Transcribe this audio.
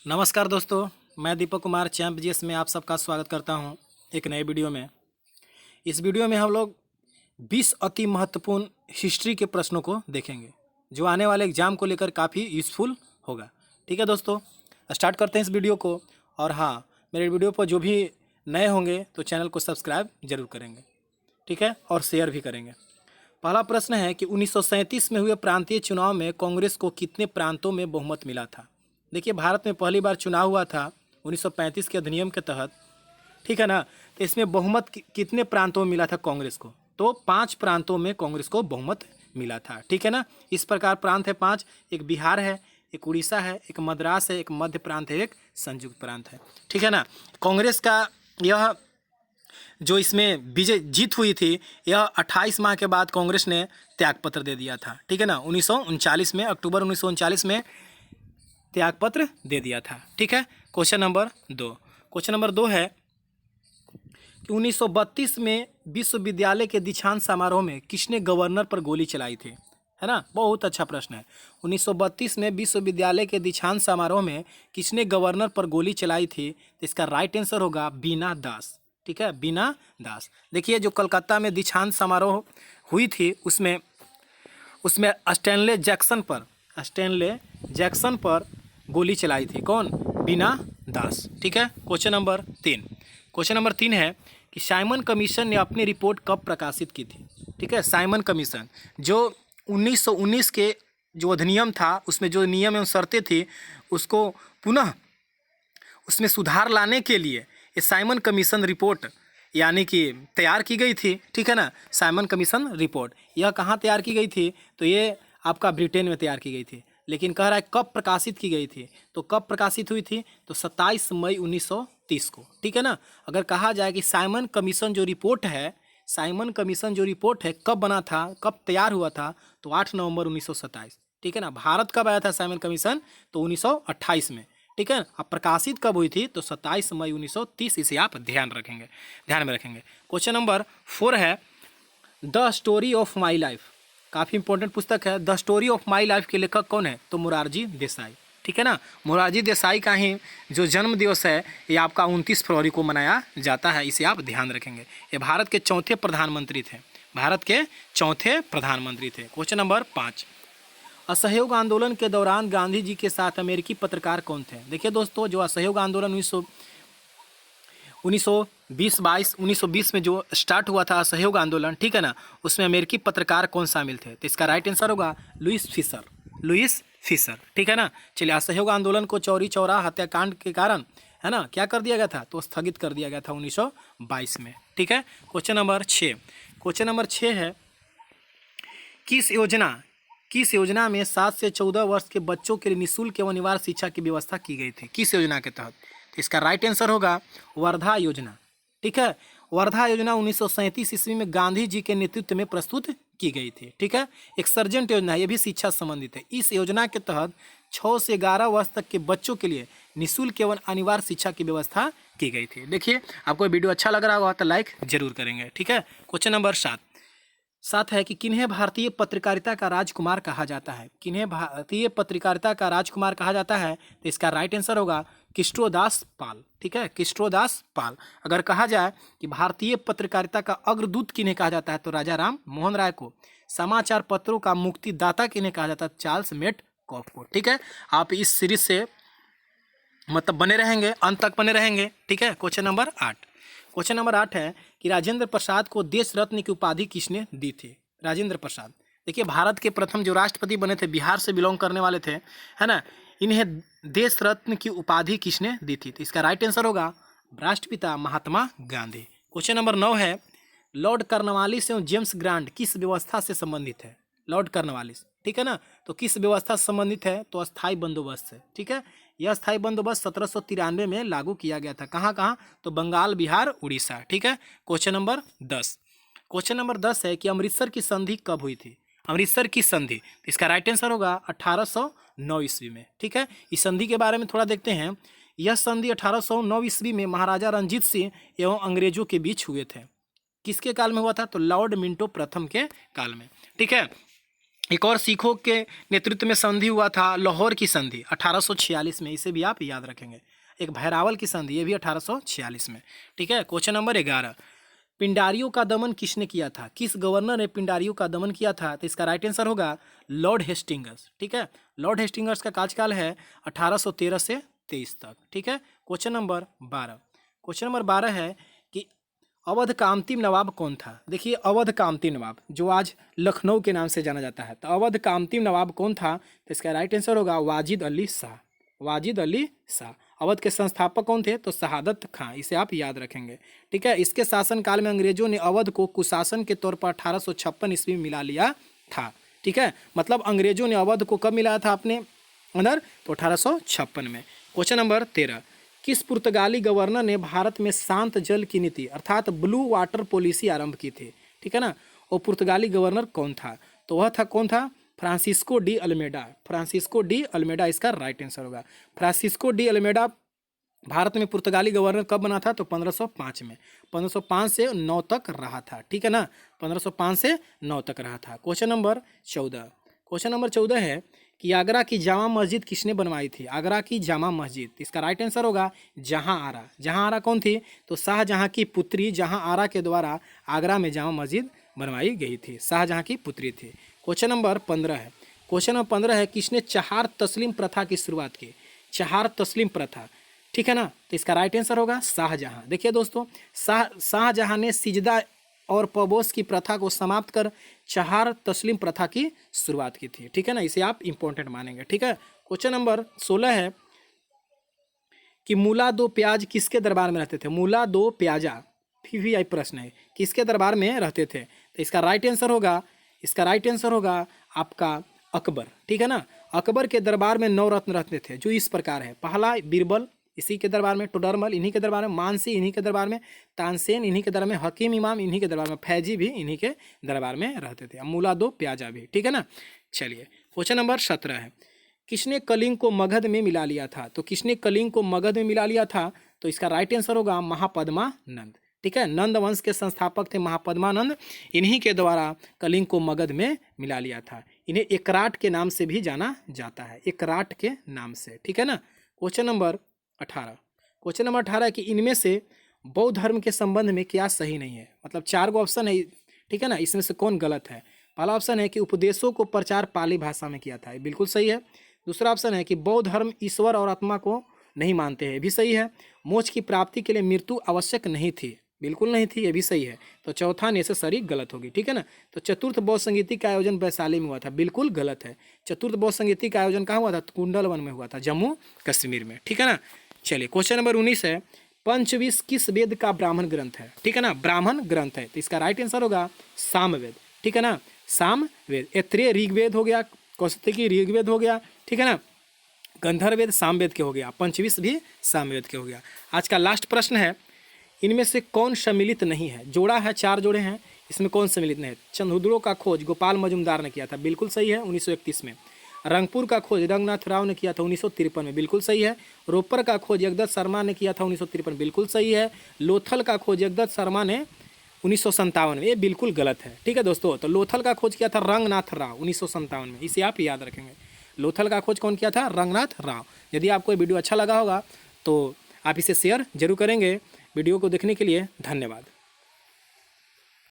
नमस्कार दोस्तों, मैं दीपक कुमार चैंप जीएस में आप सबका स्वागत करता हूं एक नए वीडियो में। इस वीडियो में हम लोग 20 अति महत्वपूर्ण हिस्ट्री के प्रश्नों को देखेंगे जो आने वाले एग्जाम को लेकर काफ़ी यूज़फुल होगा। ठीक है दोस्तों, स्टार्ट करते हैं इस वीडियो को। और हाँ, मेरे वीडियो पर जो भी नए होंगे तो चैनल को सब्सक्राइब जरूर करेंगे, ठीक है, और शेयर भी करेंगे। पहला प्रश्न है कि 1937 में हुए प्रांतीय चुनाव में कांग्रेस को कितने प्रांतों में बहुमत मिला था। देखिए, भारत में पहली बार चुनाव हुआ था 1935 के अधिनियम के तहत, ठीक है ना। तो इसमें बहुमत कितने प्रांतों में मिला था कांग्रेस को? तो 5 प्रांतों में कांग्रेस को बहुमत मिला था, ठीक है ना। इस प्रकार प्रांत है 5, एक बिहार है, एक उड़ीसा है, एक मद्रास है, एक मध्य प्रांत है, एक संयुक्त प्रांत है, ठीक है ना। कांग्रेस का यह जो इसमें विजय जीत हुई थी, यह 28 माह के बाद कांग्रेस ने त्यागपत्र दे दिया था, ठीक है ना। 1939 में, अक्टूबर 1939 में त्यागपत्र दे दिया था, ठीक है। Question number 2। क्वेश्चन नंबर 2 है कि 1932 में विश्वविद्यालय के दीक्षांत समारोह में किसने गवर्नर पर गोली चलाई थी, है ना। बहुत अच्छा प्रश्न है। 1932 में विश्वविद्यालय के दीक्षांत समारोह में किसने गवर्नर पर गोली चलाई थी? तो इसका राइट आंसर होगा बीना दास, ठीक है, बीना दास। देखिए, जो कलकत्ता में दीक्षांत समारोह हुई थी उसमें स्टैनले जैक्सन पर गोली चलाई थी। कौन? बीना दास, ठीक है। क्वेश्चन नंबर 3 है कि साइमन कमीशन ने अपनी रिपोर्ट कब प्रकाशित की थी? ठीक है, साइमन कमीशन जो 1919 के जो अधिनियम था उसमें जो नियम एवं शर्तें थी उसको पुनः उसमें सुधार लाने के लिए ये साइमन कमीशन रिपोर्ट यानी कि तैयार की गई थी, ठीक है ना। साइमन कमीशन रिपोर्ट यह कहाँ तैयार की गई थी? तो ये आपका ब्रिटेन में तैयार की गई थी। लेकिन कह रहा है कब प्रकाशित की गई थी, तो कब प्रकाशित हुई थी? तो 27 मई 1930 को, ठीक है ना। अगर कहा जाए कि साइमन कमीशन जो रिपोर्ट है कब बना था, कब तैयार हुआ था, तो 8 नवंबर 1927, ठीक है ना। भारत कब आया था साइमन कमीशन? तो 1928 में, ठीक है। अब प्रकाशित कब हुई थी? तो 27 मई 1930। इसे आप ध्यान में रखेंगे। क्वेश्चन नंबर 4 है the story of my life. काफ़ी इंपॉर्टेंट पुस्तक है। The story of my life के लेखक कौन है? तो मोरारजी देसाई, ठीक है ना। मोरारजी देसाई का ही जो जन्म दिवस है ये आपका 29 फरवरी को मनाया जाता है। इसे आप ध्यान रखेंगे। ये भारत के चौथे प्रधानमंत्री थे। क्वेश्चन नंबर 5, असहयोग आंदोलन के दौरान गांधी जी के साथ अमेरिकी पत्रकार कौन थे? देखिए दोस्तों, जो असहयोग आंदोलन 1920 में जो स्टार्ट हुआ था असहयोग आंदोलन, ठीक है ना, उसमें अमेरिकी पत्रकार कौन शामिल थे? तो इसका राइट आंसर होगा लुईस फिशर, ठीक है ना। चलिए, असहयोग आंदोलन को चौरी चौरा हत्याकांड के कारण, है ना, क्या कर दिया गया था? तो स्थगित कर दिया गया था 1922 में, ठीक है। क्वेश्चन नंबर 6 है किस योजना में 7 से 14 वर्ष के बच्चों के लिए निःशुल्क एवं अनिवार्य शिक्षा की व्यवस्था की गई थी? किस योजना के तहत? तो इसका राइट आंसर होगा वर्धा योजना, ठीक है। वर्धा योजना 1937 ईस्वी में गांधी जी के नेतृत्व में प्रस्तुत की गई थी, ठीक है। एक सर्जेंट योजना है, ये भी शिक्षा संबंधित है। इस योजना के तहत 6 से 11 वर्ष तक के बच्चों के लिए निःशुल्क एवं अनिवार्य शिक्षा की व्यवस्था की गई थी। देखिए, आपको वीडियो अच्छा लग रहा होगा तो लाइक जरूर करेंगे, ठीक है। क्वेश्चन नंबर 7 है कि किन्हें भारतीय पत्रकारिता का राजकुमार कहा जाता है? तो इसका राइट आंसर होगा कृष्णदास पाल, ठीक है, कृष्णदास पाल। अगर कहा जाए कि भारतीय पत्रकारिता का अग्रदूत किन्हें कहा जाता है, तो राजा राम मोहन राय को। समाचार पत्रों का मुक्तिदाता किन्हें कहा जाता है? चार्ल्स मेटकॉफ को, ठीक है। आप इस सीरीज से मतलब बने रहेंगे, अंत तक बने रहेंगे, ठीक है। क्वेश्चन नंबर 8 है कि राजेंद्र प्रसाद को देश रत्न की उपाधि किसने दी थी? राजेंद्र प्रसाद, देखिए, भारत के प्रथम जो राष्ट्रपति बने थे, बिहार से बिलोंग करने वाले थे, है ना। इन्हें देश रत्न की उपाधि किसने दी थी? तो इसका राइट आंसर होगा राष्ट्रपिता महात्मा गांधी। क्वेश्चन नंबर 9 है लॉर्ड कॉर्नवालिस एवं जेम्स ग्रांट किस व्यवस्था से संबंधित है? लॉर्ड कॉर्नवालिस, ठीक है ना, तो किस व्यवस्था से संबंधित है? तो अस्थायी बंदोबस्त से, ठीक है। यह अस्थायी बंदोबस्त 1793 में लागू किया गया था। कहाँ? तो बंगाल, बिहार, उड़ीसा, ठीक है। क्वेश्चन नंबर 10 है कि अमृतसर की संधि कब हुई थी? अमृतसर की संधि, इसका राइट आंसर होगा 1809 ईस्वी में, ठीक है। इस संधि के बारे में थोड़ा देखते हैं। यह संधि 1809 ईस्वी में महाराजा रणजीत सिंह एवं अंग्रेजों के बीच हुए थे। किसके काल में हुआ था? तो लॉर्ड मिंटो प्रथम के काल में, ठीक है। एक और सिखों के नेतृत्व में संधि हुआ था लाहौर की संधि 1846 में, इसे भी आप याद रखेंगे। एक भैरावल की संधि, ये भी 1846 में। ठीक है। क्वेश्चन नंबर 11, पिंडारियों का दमन किसने किया था? किस गवर्नर ने पिंडारियों का दमन किया था? तो इसका राइट आंसर होगा लॉर्ड हेस्टिंग्स। ठीक है। लॉर्ड हेस्टिंग्स का कार्यकाल है 1813 से 23 तक। ठीक है। क्वेश्चन नंबर 12, क्वेश्चन नंबर 12 है कि अवध का अंतिम नवाब कौन था? देखिए, अवध का अंतिम नवाब जो आज लखनऊ के नाम से जाना जाता है, तो अवध का अंतिम नवाब कौन था? तो इसका राइट आंसर होगा वाजिद अली शाह। वाजिद अली शाह। अवध के संस्थापक कौन थे? तो शहादत खां। इसे आप याद रखेंगे। ठीक है। इसके शासनकाल में अंग्रेजों ने अवध को कुशासन के तौर पर 1856 ईस्वी में मिला लिया था। ठीक है। मतलब अंग्रेजों ने अवध को कब मिलाया था अपने अंदर? तो 1856 में। क्वेश्चन नंबर 13, किस पुर्तगाली गवर्नर ने भारत में शांत जल की नीति अर्थात ब्लू वाटर पॉलिसी आरंभ की थी? ठीक है ना। और पुर्तगाली गवर्नर कौन था? तो वह था, कौन था? Francisco de Almeida. Francisco de Almeida इसका राइट आंसर होगा। फ्रांसिस्को डी अल्मेडा भारत में पुर्तगाली गवर्नर कब बना था? तो 1505 में। 1505 से 9 तक रहा था। ठीक है ना। 1505 से 9 तक रहा था। क्वेश्चन नंबर 14, क्वेश्चन नंबर 14 है कि आगरा की जामा मस्जिद किसने बनवाई थी? आगरा की जामा मस्जिद, इसका राइट आंसर होगा जहां आरा। जहां आरा कौन थी? तो शाहजहां की पुत्री जहां आरा के द्वारा आगरा में जामा मस्जिद बनवाई गई थी। शाहजहां की पुत्री थी। क्वेश्चन नंबर 15 है, क्वेश्चन नंबर 15 है किसने चहार तस्लीम प्रथा की शुरुआत की? चहार तस्लीम प्रथा। ठीक है ना। तो इसका राइट आंसर होगा शाहजहां। देखिए दोस्तों, शाहजहां ने सिजदा और पबोस की प्रथा को समाप्त कर चहार तस्लीम प्रथा की शुरुआत की थी। ठीक है ना। इसे आप इंपॉर्टेंट मानेंगे। ठीक है। क्वेश्चन नंबर 16 है कि मूला दो प्याज किसके दरबार में रहते थे? मूला दो प्याजा PVI प्रश्न है, किसके दरबार में रहते थे? तो इसका राइट आंसर होगा, इसका राइट आंसर होगा आपका अकबर। ठीक है ना। अकबर के दरबार में 9 रत्न रहते थे जो इस प्रकार है। पहला बीरबल इसी के दरबार में, टोडरमल इन्हीं के दरबार में, मानसी इन्हीं के दरबार में, तानसेन इन्हीं के दरबार में, हकीम इमाम इन्हीं के दरबार में, फैजी भी इन्हीं के दरबार में रहते थे। मूला दो प्याजा भी। ठीक है ना। चलिए, क्वेश्चन नंबर 17 है किसने कलिंग को मगध में मिला लिया था? तो किसने कलिंग को मगध में मिला लिया था? तो इसका राइट आंसर होगा महापद्मानंद। ठीक है। नंद वंश के संस्थापक थे महापद्मानंद, इन्हीं के द्वारा कलिंग को मगध में मिला लिया था। इन्हें एकराट के नाम से भी जाना जाता है, एकराट के नाम से। ठीक है ना। क्वेश्चन नंबर 18, क्वेश्चन नंबर 18 है कि इनमें से बौद्ध धर्म के संबंध में क्या सही नहीं है? मतलब 4 गो ऑप्शन है। ठीक है ना। इसमें से कौन गलत है? पहला ऑप्शन है कि उपदेशों को प्रचार पाली भाषा में किया था, ये बिल्कुल सही है। दूसरा ऑप्शन है कि बौद्ध धर्म ईश्वर और आत्मा को नहीं मानते हैं, ये भी सही है। मोक्ष की प्राप्ति के लिए मृत्यु आवश्यक नहीं थी, बिल्कुल नहीं थी, ये भी सही है। तो चौथा नेसेसरी गलत होगी। ठीक है ना। तो चतुर्थ बौद्ध संगीति का आयोजन वैशाली में हुआ था, बिल्कुल गलत है। चतुर्थ बौद्ध संगीति का आयोजन कहाँ हुआ था? कुंडलवन में हुआ था, जम्मू कश्मीर में। ठीक है ना। चलिए, क्वेश्चन नंबर 19 है पंचविश किस वेद का ब्राह्मण ग्रंथ है? ठीक है ना। ब्राह्मण ग्रंथ है, तो इसका राइट आंसर होगा सामवेद। ठीक है ना। सामवेद। ऐत्रेय ऋग्वेद हो गया, कौशिकी ऋग्वेद हो गया। ठीक है ना। गंधर्ववेद सामवेद के हो गया, पंचविश भी सामवेद के हो गया। आज का लास्ट प्रश्न है इनमें से कौन सम्मिलित नहीं है? जोड़ा है, 4 जोड़े हैं, इसमें कौन सम्मिलित नहीं है? चंद्रहुदड़ों का खोज गोपाल मजुमदार ने किया था, बिल्कुल सही है, 1931 में। रंगपुर का खोज रंगनाथ राव ने किया था 1953 में, बिल्कुल सही है। रोपर का खोज जगदत्त शर्मा ने किया था 1953, बिल्कुल सही है। लोथल का खोज जगदत्त शर्मा ने 1957 में, ये बिल्कुल गलत है। ठीक है दोस्तों। तो लोथल का खोज किया था रंगनाथ राव 1957 में, इसे आप याद रखेंगे। लोथल का खोज कौन किया था? रंगनाथ राव। यदि आपको ये वीडियो अच्छा लगा होगा तो आप इसे शेयर जरूर करेंगे। वीडियो को देखने के लिए धन्यवाद।